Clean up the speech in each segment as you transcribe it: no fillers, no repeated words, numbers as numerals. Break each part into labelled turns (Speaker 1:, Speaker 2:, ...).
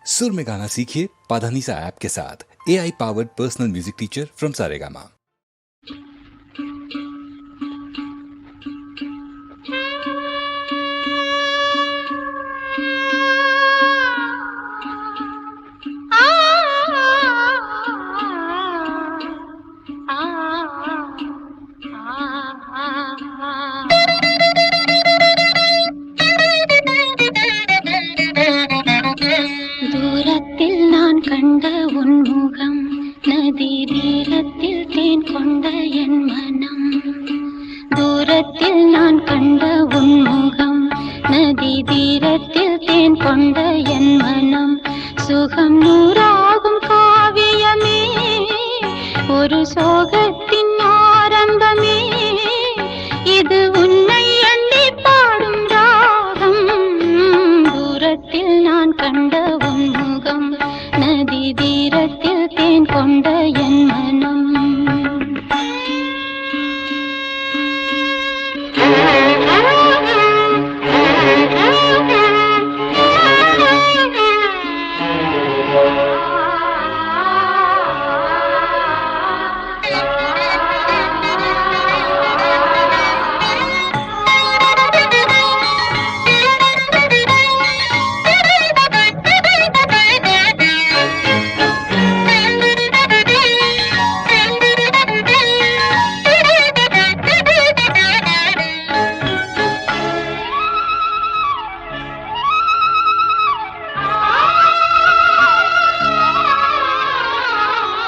Speaker 1: सुर में गाना सीखिए पाधानीसा ऐप के साथ। AI powered personal music teacher from Saregama.
Speaker 2: தூரத்தில் நான் கண்ட உன் முகம், நதி தீரத்தில் தேன் கொண்ட என் மனம். தூரத்தில் நான் கண்ட உன் முகம், நதி தீரத்தில் தேன் கொண்ட என் மனம். சுகம் நூறாகும் காவியமே, ஒரு சோகத்தின் ஆரம்பமே. இது உன்னை எண்ணி பாடும் ராகம். தூரத்தில் நான் கண்ட உன் முகம், நதி தீரத்தில் தேன் கொண்ட என் மனம்.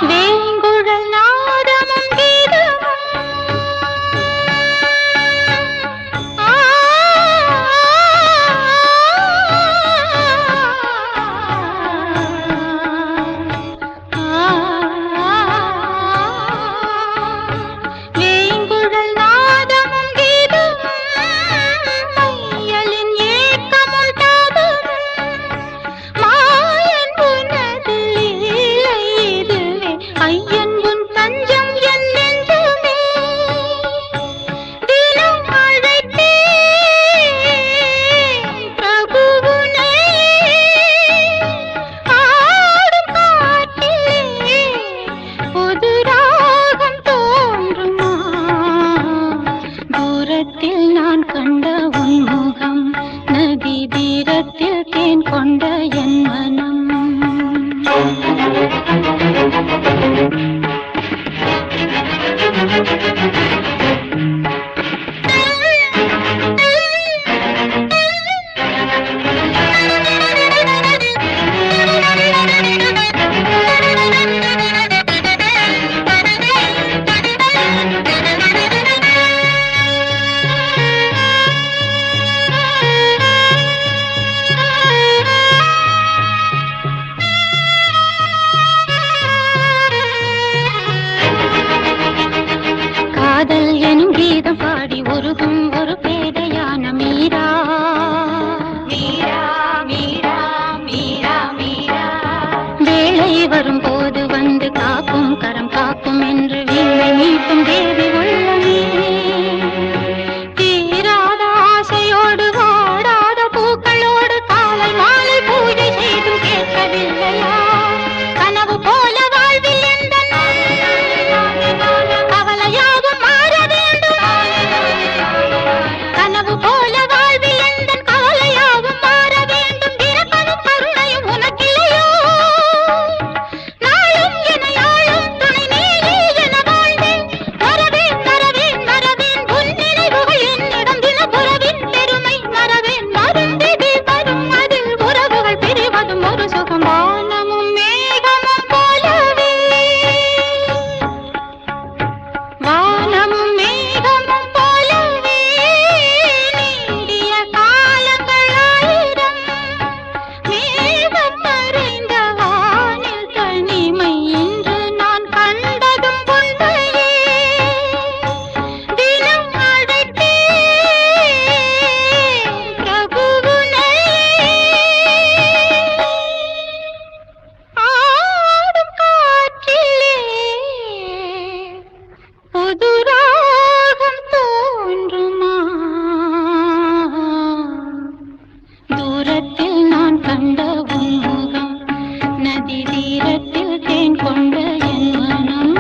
Speaker 2: வேங்குழல் நாதமும் கீதமும், வேங்குழல் நாதமும் கீதமும், மையலின் ஏக்கமும் தாபமும், மாயன் உனது லீலை இதுவே. ஐயன் உன் தஞ்சம் என் நெஞ்சமே. தினம் அழைத்தேன் பிரபு உனை, ஆடும் காட்டிலே புது ராகம் தோன்றுமா. தூரத்தில் நான் கண்ட உன் முகம், நதி தீரத்தில் தேன் கொண்ட என் மனம். காதல் எனும் கீதம் பாடி உருகும் ஒரு பேதையான மீரா. மீரா மீரா மீரா மீரா, வேளை வரும்போது வந்து காக்கும் கரம் காக்கும் என்று வீணை மீட்டும் தேவி உள்ளமே. தீராத ஆசையோடு வாடாத பூக்களோடு காலை மாலை பூஜை செய்தும் கேட்கவில்லையா? கனவு போல வாழ்வில் எந்த கவலையாகும் மாற வேண்டும். கனவு போல வாழ்வில் எந்த கவலையாகும் மாற வேண்டும். இரக்கமும் கருணையும் உனக்கில்லையோ? நாளும் என யாழும் துணை நீயே என வாழ்ந்தேன். வரவே தீரத்தில் தேன் கொண்ட என் மனம்